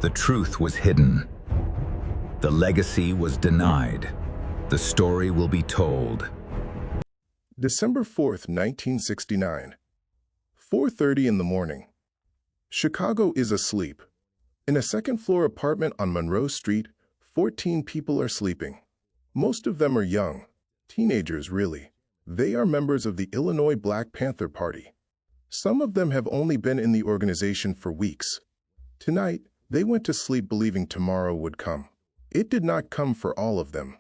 The truth was hidden. The legacy was denied. The story will be told. December 4th, 1969. 4:30 in the morning. Chicago is asleep. In a second-floor apartment on Monroe Street, 14 people are sleeping. Most of them are young. Teenagers, really. They are members of the Illinois Black Panther Party. Some of them have only been in the organization for weeks. Tonight, they went to sleep believing tomorrow would come. It did not come for all of them.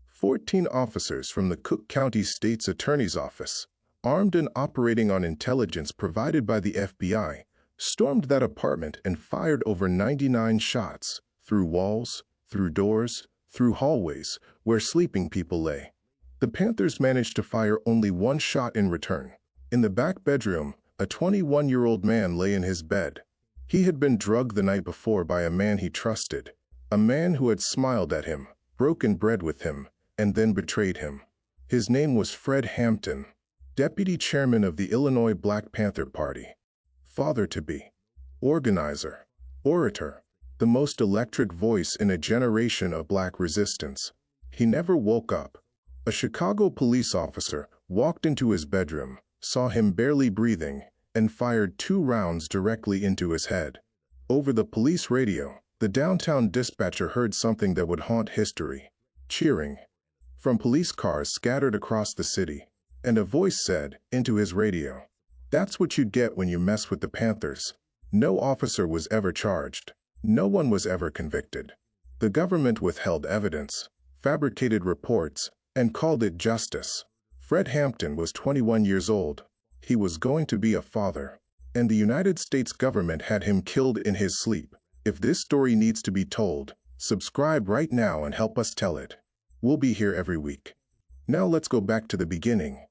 14 officers from the Cook County State's Attorney's Office, armed and operating on intelligence provided by the FBI, stormed that apartment and fired over 99 shots, through walls, through doors, through hallways, where sleeping people lay. The Panthers managed to fire only one shot in return. In the back bedroom, a 21-year-old man lay in his bed. He had been drugged the night before by a man he trusted, a man who had smiled at him, broken bread with him, and then betrayed him. His name was Fred Hampton, deputy chairman of the Illinois Black Panther Party, father-to-be, organizer, orator, the most electric voice in a generation of black resistance. He never woke up. A Chicago police officer walked into his bedroom, saw him barely breathing, and fired 2 rounds directly into his head. Over the police radio, the downtown dispatcher heard something that would haunt history: cheering from police cars scattered across the city, and a voice said into his radio, "That's what you get when you mess with the Panthers." No officer was ever charged. No one was ever convicted. The government withheld evidence, fabricated reports, and called it justice. Fred Hampton was 21 years old. He was going to be a father, and the United States government had him killed in his sleep. If this story needs to be told, subscribe right now and help us tell it. We'll be here every week. Now let's go back to the beginning.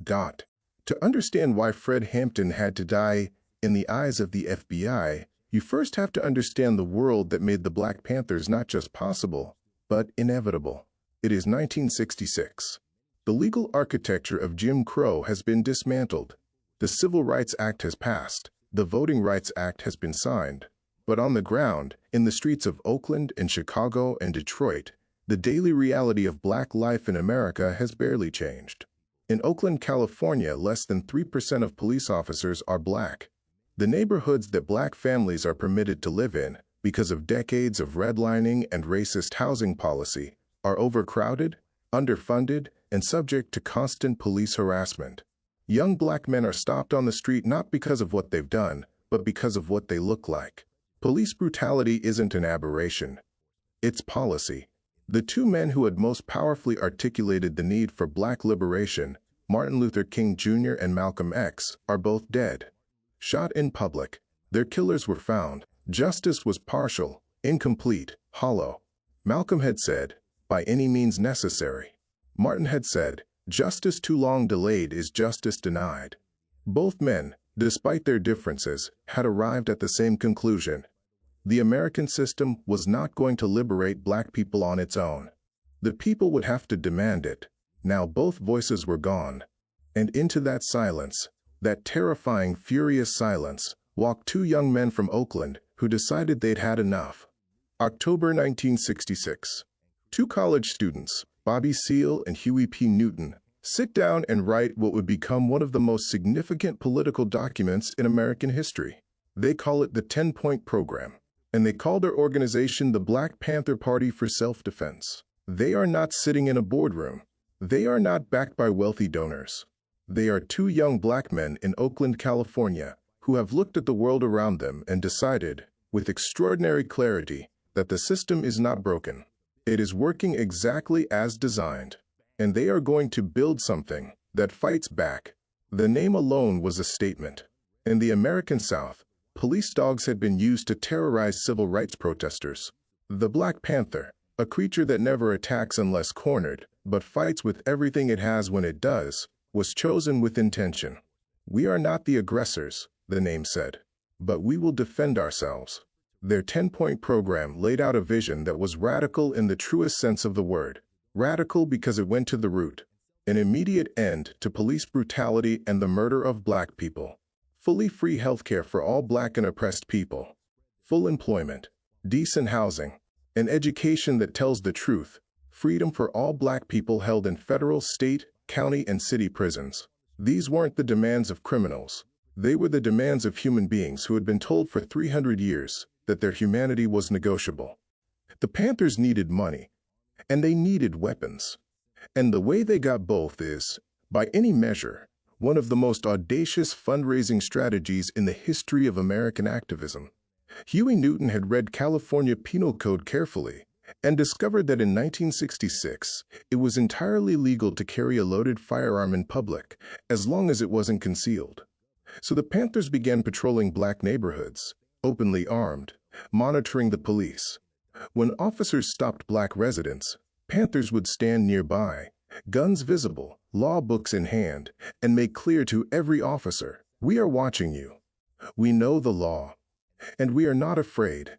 To understand why Fred Hampton had to die in the eyes of the FBI, you first have to understand the world that made the Black Panthers not just possible, but inevitable. It is 1966. The legal architecture of Jim Crow has been dismantled. The Civil Rights Act has passed. The Voting Rights Act has been signed. But on the ground, in the streets of Oakland and Chicago and Detroit, the daily reality of black life in America has barely changed. In Oakland, California, less than 3% of police officers are black. The neighborhoods that black families are permitted to live in, because of decades of redlining and racist housing policy, are overcrowded, underfunded, and subject to constant police harassment. Young black men are stopped on the street not because of what they've done, but because of what they look like. Police brutality isn't an aberration. It's policy. The 2 men who had most powerfully articulated the need for black liberation, Martin Luther King Jr. and Malcolm X, are both dead. Shot in public. Their killers were found. Justice was partial, incomplete, hollow. Malcolm had said, "By any means necessary." Martin had said, "Justice too long delayed is justice denied." Both men, despite their differences, had arrived at the same conclusion. The American system was not going to liberate black people on its own. The people would have to demand it. Now both voices were gone. And into that silence, that terrifying, furious silence, walked 2 young men from Oakland who decided they'd had enough. October 1966. 2 college students, Bobby Seale and Huey P. Newton, sit down and write what would become one of the most significant political documents in American history. They call it the 10-Point Program, and they call their organization the Black Panther Party for Self-Defense. They are not sitting in a boardroom. They are not backed by wealthy donors. They are 2 young black men in Oakland, California, who have looked at the world around them and decided, with extraordinary clarity, that the system is not broken. It is working exactly as designed, and they are going to build something that fights back. The name alone was a statement. In the American South, police dogs had been used to terrorize civil rights protesters. The Black Panther, a creature that never attacks unless cornered, but fights with everything it has when it does, was chosen with intention. "We are not the aggressors," the name said, "but we will defend ourselves." Their 10-Point Program laid out a vision that was radical in the truest sense of the word. Radical because it went to the root. An immediate end to police brutality and the murder of black people. Fully free healthcare for all black and oppressed people. Full employment. decent housing, an education that tells the truth, freedom for all Black people held in federal, state, county, and city prisons. These weren't the demands of criminals. They were the demands of human beings who had been told for 300 years that their humanity was negotiable. The Panthers needed money, and they needed weapons. And the way they got both is, by any measure, one of the most audacious fundraising strategies in the history of American activism. Huey Newton had read California Penal Code carefully and discovered that in 1966, it was entirely legal to carry a loaded firearm in public as long as it wasn't concealed. So the Panthers began patrolling Black neighborhoods, openly armed, monitoring the police. When officers stopped Black residents, Panthers would stand nearby, guns visible, law books in hand, and make clear to every officer, "We are watching you. We know the law, and we are not afraid."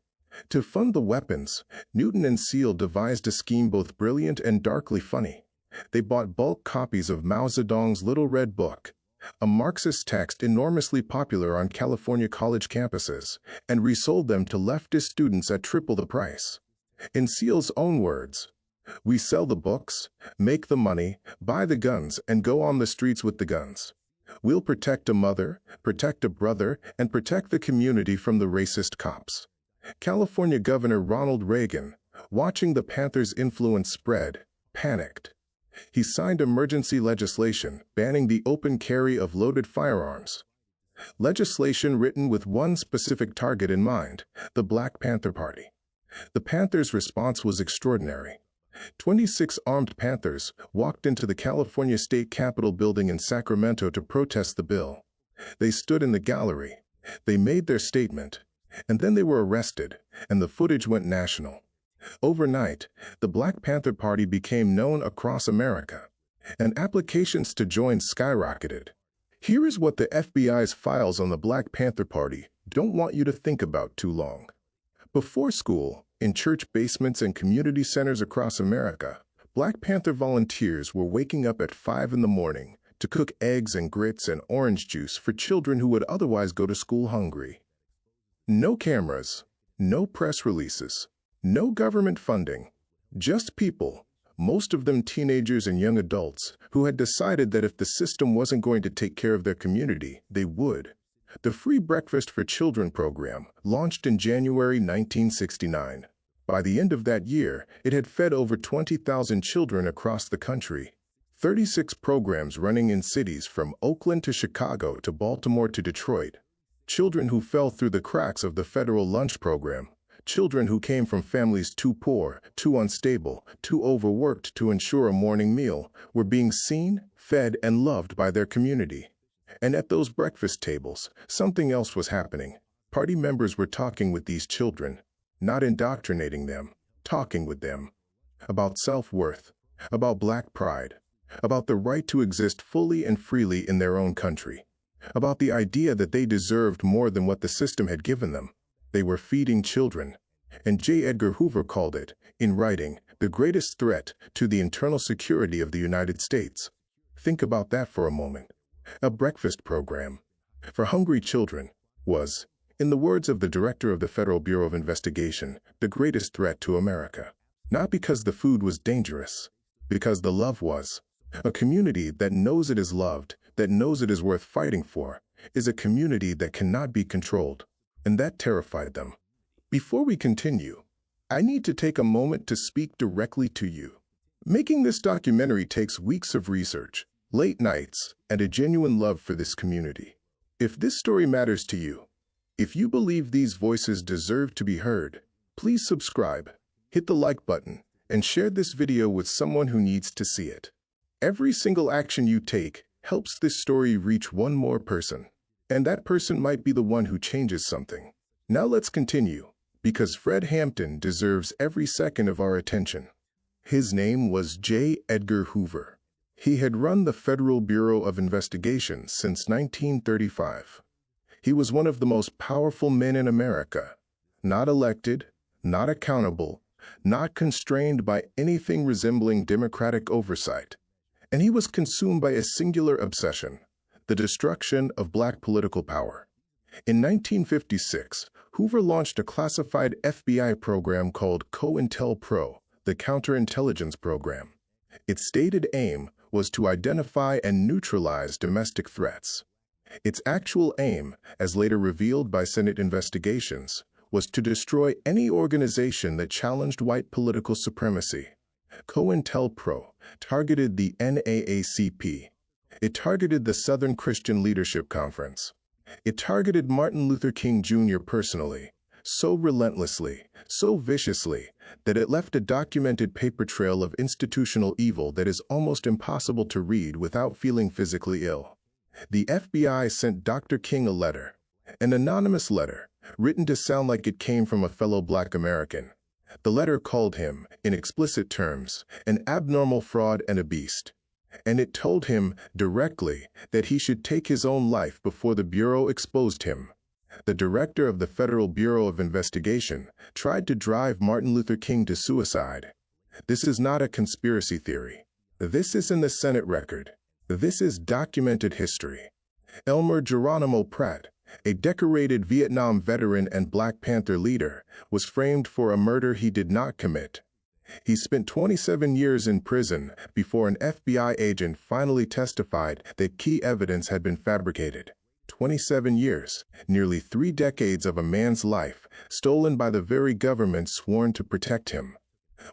To fund the weapons, Newton and Seal devised a scheme both brilliant and darkly funny. They bought bulk copies of Mao Zedong's Little Red Book, a Marxist text enormously popular on California college campuses, and resold them to leftist students at triple the price. In Seal's own words, "We sell the books, make the money, buy the guns, and go on the streets with the guns. We'll protect a mother, protect a brother, and protect the community from the racist cops." California Governor Ronald Reagan, watching the Panthers' influence spread, panicked. He signed emergency legislation banning the open carry of loaded firearms. Legislation written with one specific target in mind, the Black Panther Party. The Panthers' response was extraordinary. 26 armed Panthers walked into the California State Capitol building in Sacramento to protest the bill. They stood in the gallery. They made their statement. And then they were arrested, and the footage went national. Overnight, the Black Panther Party became known across America, and applications to join skyrocketed. Here is what the FBI's files on the Black Panther Party don't want you to think about too long. Before school, in church basements and community centers across America, Black Panther volunteers were waking up at 5 in the morning to cook eggs and grits and orange juice for children who would otherwise go to school hungry. No cameras, no press releases, no government funding, just people, most of them teenagers and young adults, who had decided that if the system wasn't going to take care of their community, they would. The Free Breakfast for Children program launched in January 1969. By the end of that year, it had fed over 20,000 children across the country. 36 programs running in cities from Oakland to Chicago to Baltimore to Detroit. Children who fell through the cracks of the federal lunch program, children who came from families too poor, too unstable, too overworked to ensure a morning meal, were being seen, fed, and loved by their community. And at those breakfast tables, something else was happening. Party members were talking with these children, not indoctrinating them, talking with them. About self-worth, about Black pride, about the right to exist fully and freely in their own country. About the idea that they deserved more than what the system had given them. They were feeding children, and J. Edgar Hoover called it, in writing, the greatest threat to the internal security of the United States. Think about that for a moment. A breakfast program for hungry children was, in the words of the director of the Federal Bureau of Investigation, the greatest threat to America. Not because the food was dangerous, because the love was. A community that knows it is loved, that knows it is worth fighting for, is a community that cannot be controlled. And that terrified them. Before we continue, I need to take a moment to speak directly to you. Making this documentary takes weeks of research, late nights, and a genuine love for this community. If this story matters to you, if you believe these voices deserve to be heard, please subscribe, hit the like button, and share this video with someone who needs to see it. Every single action you take helps this story reach one more person, and that person might be the one who changes something. Now let's continue, because Fred Hampton deserves every second of our attention. His name was J. Edgar Hoover. He had run the Federal Bureau of Investigation since 1935. He was one of the most powerful men in America, not elected, not accountable, not constrained by anything resembling democratic oversight. And he was consumed by a singular obsession, the destruction of Black political power. In 1956, Hoover launched a classified FBI program called COINTELPRO, the Counterintelligence Program. Its stated aim was to identify and neutralize domestic threats. Its actual aim, as later revealed by Senate investigations, was to destroy any organization that challenged white political supremacy. COINTELPRO targeted the NAACP. It targeted the Southern Christian Leadership Conference. It targeted Martin Luther King Jr. personally, so relentlessly, so viciously, that it left a documented paper trail of institutional evil that is almost impossible to read without feeling physically ill. The FBI sent Dr. King a letter, an anonymous letter, written to sound like it came from a fellow Black American. The letter called him, in explicit terms, an abnormal fraud and a beast. And it told him, directly, that he should take his own life before the Bureau exposed him. The director of the Federal Bureau of Investigation tried to drive Martin Luther King to suicide. This is not a conspiracy theory. This is in the Senate record. This is documented history. Elmer Geronimo Pratt, a decorated Vietnam veteran and Black Panther leader, was framed for a murder he did not commit. He spent 27 years in prison before an FBI agent finally testified that key evidence had been fabricated. 27 years, nearly 3 decades of a man's life, stolen by the very government sworn to protect him.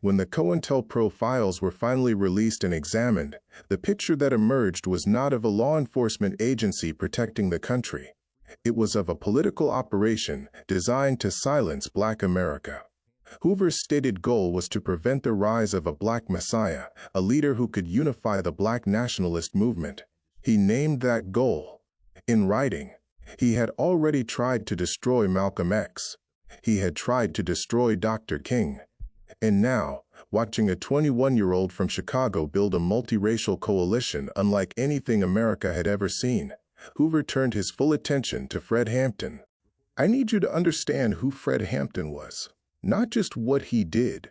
When the COINTELPRO files were finally released and examined, the picture that emerged was not of a law enforcement agency protecting the country. It was of a political operation designed to silence Black America. Hoover's stated goal was to prevent the rise of a Black Messiah, a leader who could unify the Black nationalist movement. He named that goal. In writing, he had already tried to destroy Malcolm X. He had tried to destroy Dr. King. And now, watching a 21-year-old from Chicago build a multiracial coalition unlike anything America had ever seen, Hoover turned his full attention to Fred Hampton. I need you to understand who Fred Hampton was. Not just what he did,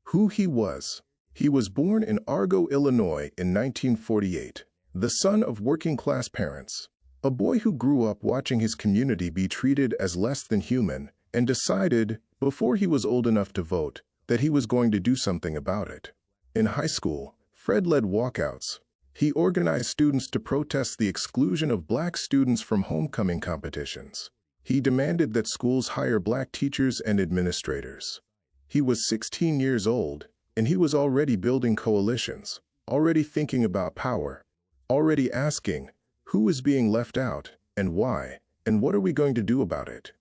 who he was. He was born in Argo, Illinois in 1948, the son of working-class parents. A boy who grew up watching his community be treated as less than human and decided, before he was old enough to vote, that he was going to do something about it. In high school, Fred led walkouts. He organized students to protest the exclusion of Black students from homecoming competitions. He demanded that schools hire Black teachers and administrators. He was 16 years old, and he was already building coalitions, already thinking about power, already asking, who is being left out, and why, and what are we going to do about it?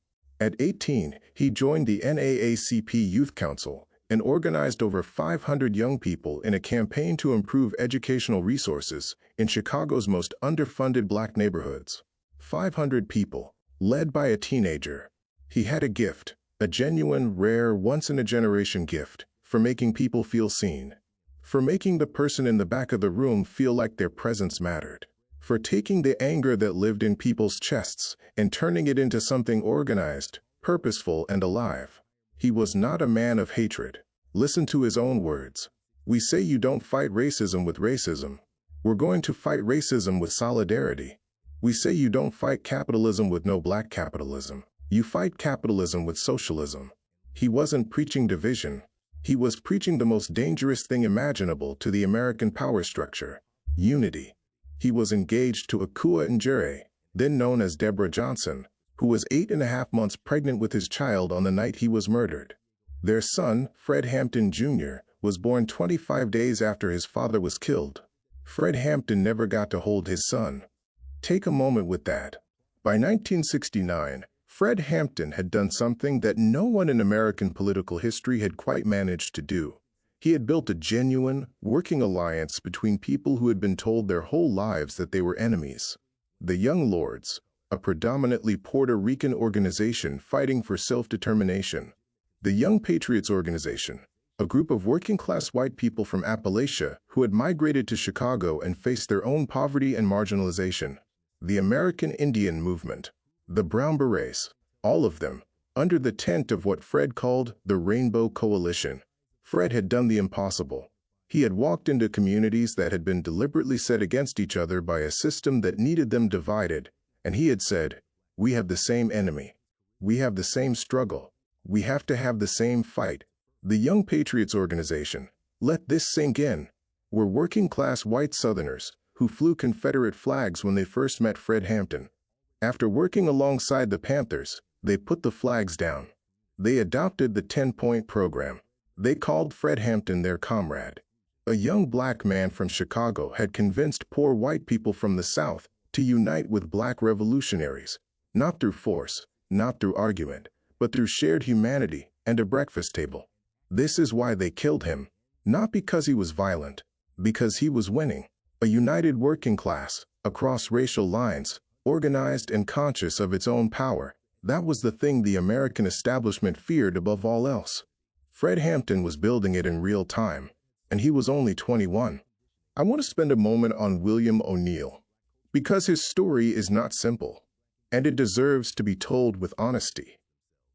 At 18, he joined the NAACP Youth Council and organized over 500 young people in a campaign to improve educational resources in Chicago's most underfunded Black neighborhoods. 500 people, led by a teenager. He had a gift, a genuine, rare, once-in-a-generation gift, for making people feel seen, for making the person in the back of the room feel like their presence mattered, for taking the anger that lived in people's chests and turning it into something organized, purposeful, and alive. He was not a man of hatred. Listen to his own words. We say you don't fight racism with racism. We're going to fight racism with solidarity. We say you don't fight capitalism with no Black capitalism. You fight capitalism with socialism. He wasn't preaching division. He was preaching the most dangerous thing imaginable to the American power structure, unity. He was engaged to Akua Njere, then known as Deborah Johnson, who was 8.5 months pregnant with his child on the night he was murdered. Their son, Fred Hampton Jr., was born 25 days after his father was killed. Fred Hampton never got to hold his son. Take a moment with that. By 1969, Fred Hampton had done something that no one in American political history had quite managed to do. He had built a genuine, working alliance between people who had been told their whole lives that they were enemies. The Young Lords, a predominantly Puerto Rican organization fighting for self-determination. The Young Patriots Organization, a group of working-class white people from Appalachia who had migrated to Chicago and faced their own poverty and marginalization. The American Indian Movement, the Brown Berets, all of them, under the tent of what Fred called the Rainbow Coalition. Fred had done the impossible. He had walked into communities that had been deliberately set against each other by a system that needed them divided, and he had said, "We have the same enemy." We have the same struggle. We have to have the same fight. The Young Patriots Organization, let this sink in, were working-class white Southerners who flew Confederate flags when they first met Fred Hampton. After working alongside the Panthers, they put the flags down. They adopted the 10-point program. They called Fred Hampton their comrade. A young black man from Chicago had convinced poor white people from the South to unite with black revolutionaries, not through force, not through argument, but through shared humanity and a breakfast table. This is why they killed him, not because he was violent, because he was winning. A united working class, across racial lines, organized and conscious of its own power. That was the thing the American establishment feared above all else. Fred Hampton was building it in real time, and he was only 21. I want to spend a moment on William O'Neal, because his story is not simple, and it deserves to be told with honesty.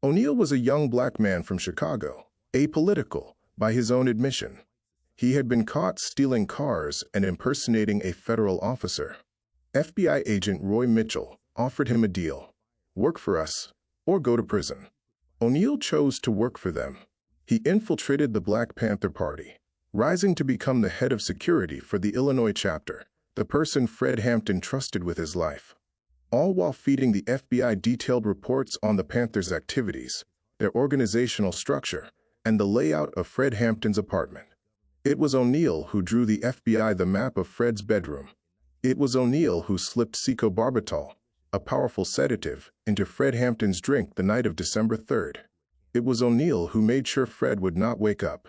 O'Neal was a young black man from Chicago, apolitical, by his own admission. He had been caught stealing cars and impersonating a federal officer. FBI agent Roy Mitchell offered him a deal: work for us or go to prison. O'Neal chose to work for them. He infiltrated the Black Panther Party, rising to become the head of security for the Illinois chapter, the person Fred Hampton trusted with his life. All while feeding the FBI detailed reports on the Panthers' activities, their organizational structure, and the layout of Fred Hampton's apartment. It was O'Neal who drew the FBI the map of Fred's bedroom. It was O'Neal who slipped secobarbital, a powerful sedative, into Fred Hampton's drink the night of December 3rd. It was O'Neal who made sure Fred would not wake up.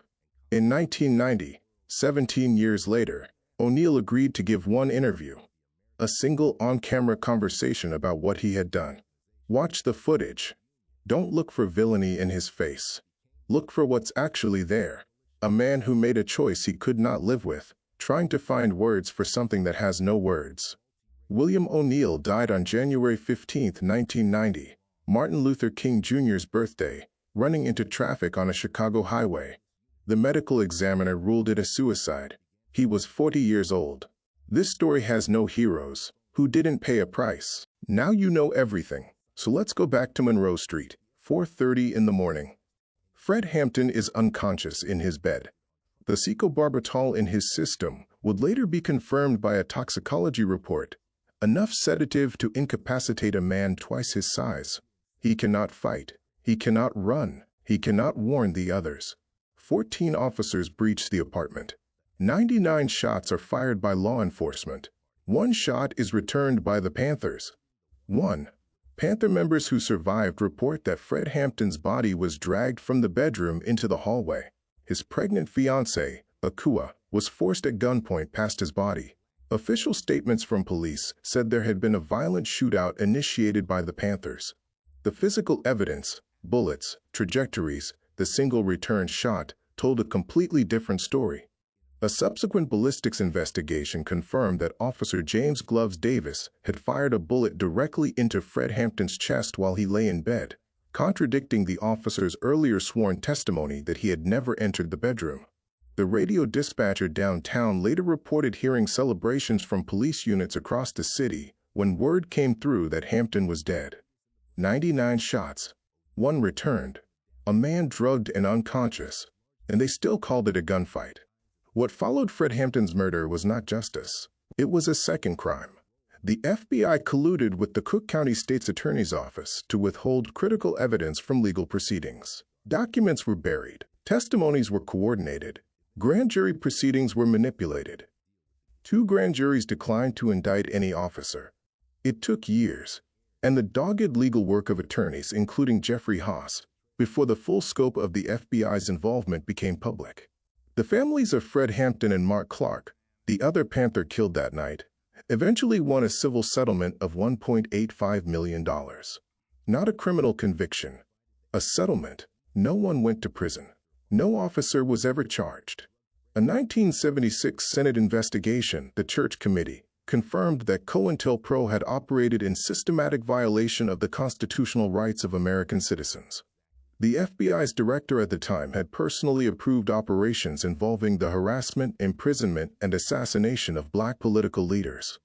In 1990, 17 years later, O'Neal agreed to give one interview, a single on-camera conversation about what he had done. Watch the footage. Don't look for villainy in his face. Look for what's actually there. A man who made a choice he could not live with, trying to find words for something that has no words. William O'Neal died on January 15, 1990, Martin Luther King Jr.'s birthday, running into traffic on a Chicago highway. The medical examiner ruled it a suicide. He was 40 years old. This story has no heroes who didn't pay a price. Now you know everything. So let's go back to Monroe Street, 4:30 in the morning. Fred Hampton is unconscious in his bed. The secobarbital in his system would later be confirmed by a toxicology report, enough sedative to incapacitate a man twice his size. He cannot fight. He cannot run. He cannot warn the others. 14 officers breach the apartment. 99 shots are fired by law enforcement. 1 shot is returned by the Panthers. 1. Panther members who survived report that Fred Hampton's body was dragged from the bedroom into the hallway. His pregnant fiancée, Akua, was forced at gunpoint past his body. Official statements from police said there had been a violent shootout initiated by the Panthers. The physical evidence, bullets, trajectories, the single return shot, told a completely different story. A subsequent ballistics investigation confirmed that Officer James Gloves Davis had fired a bullet directly into Fred Hampton's chest while he lay in bed, contradicting the officer's earlier sworn testimony that he had never entered the bedroom. The radio dispatcher downtown later reported hearing celebrations from police units across the city when word came through that Hampton was dead. 99 shots. 1 returned. A man drugged and unconscious, and they still called it a gunfight. What followed Fred Hampton's murder was not justice. It was a second crime. The FBI colluded with the Cook County State's Attorney's Office to withhold critical evidence from legal proceedings. Documents were buried. Testimonies were coordinated. Grand jury proceedings were manipulated. 2 grand juries declined to indict any officer. It took years, and the dogged legal work of attorneys, including Jeffrey Haas, before the full scope of the FBI's involvement became public. The families of Fred Hampton and Mark Clark, the other Panther killed that night, eventually won a civil settlement of $1.85 million. Not a criminal conviction. A settlement. No one went to prison. No officer was ever charged. A 1976 Senate investigation, the Church Committee, confirmed that COINTELPRO had operated in systematic violation of the constitutional rights of American citizens. The FBI's director at the time had personally approved operations involving the harassment, imprisonment, and assassination of black political leaders.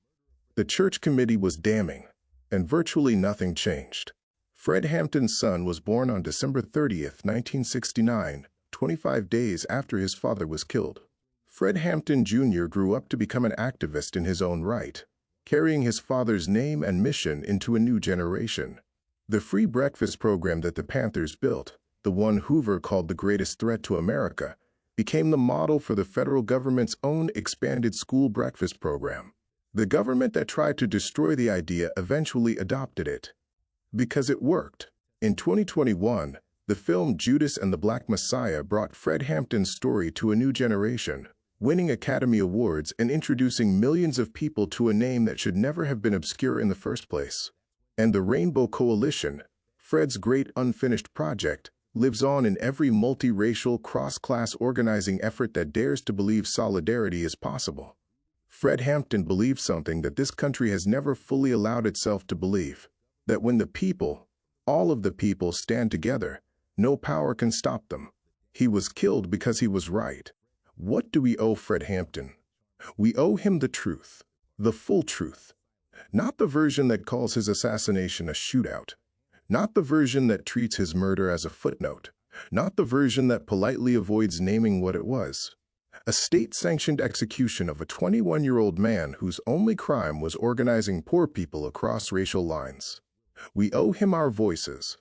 The Church Committee was damning, and virtually nothing changed. Fred Hampton's son was born on December 30th, 1969, 25 days after his father was killed. Fred Hampton Jr. grew up to become an activist in his own right, carrying his father's name and mission into a new generation. The free breakfast program that the Panthers built, the one Hoover called the greatest threat to America, became the model for the federal government's own expanded school breakfast program. The government that tried to destroy the idea eventually adopted it. Because it worked. In 2021, the film Judas and the Black Messiah brought Fred Hampton's story to a new generation, winning Academy Awards and introducing millions of people to a name that should never have been obscure in the first place. And the Rainbow Coalition, Fred's great unfinished project, lives on in every multiracial, cross-class organizing effort that dares to believe solidarity is possible. Fred Hampton believed something that this country has never fully allowed itself to believe, that when the people, all of the people, stand together, no power can stop them. He was killed because he was right. What do we owe Fred Hampton? We owe him the truth, the full truth. Not the version that calls his assassination a shootout. Not the version that treats his murder as a footnote. Not the version that politely avoids naming what it was. A state-sanctioned execution of a 21-year-old man whose only crime was organizing poor people across racial lines. We owe him our voices.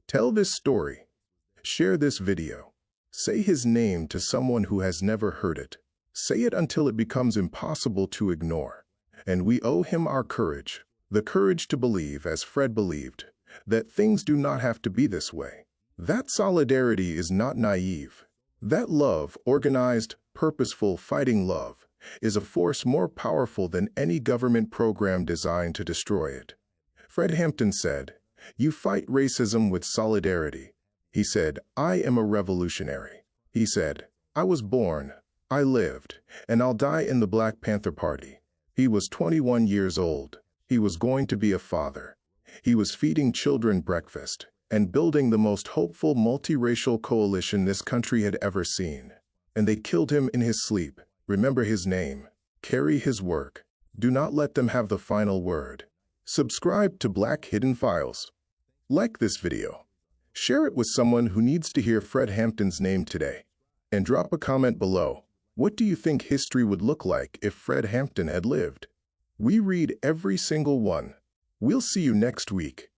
Tell this story. Share this video. Say his name to someone who has never heard it. Say it until it becomes impossible to ignore. And we owe him our courage. The courage to believe, as Fred believed, that things do not have to be this way. That solidarity is not naive. That love, organized, purposeful, fighting love, is a force more powerful than any government program designed to destroy it. Fred Hampton said, "You fight racism with solidarity." He said, "I am a revolutionary." He said, "I was born, I lived, and I'll die in the Black Panther Party." He was 21 years old. He was going to be a father. He was feeding children breakfast and building the most hopeful multiracial coalition this country had ever seen. And they killed him in his sleep. Remember his name. Carry his work. Do not let them have the final word. Subscribe to Black Hidden Files. Like this video. Share it with someone who needs to hear Fred Hampton's name today. And drop a comment below. What do you think history would look like if Fred Hampton had lived? We read every single one. We'll see you next week.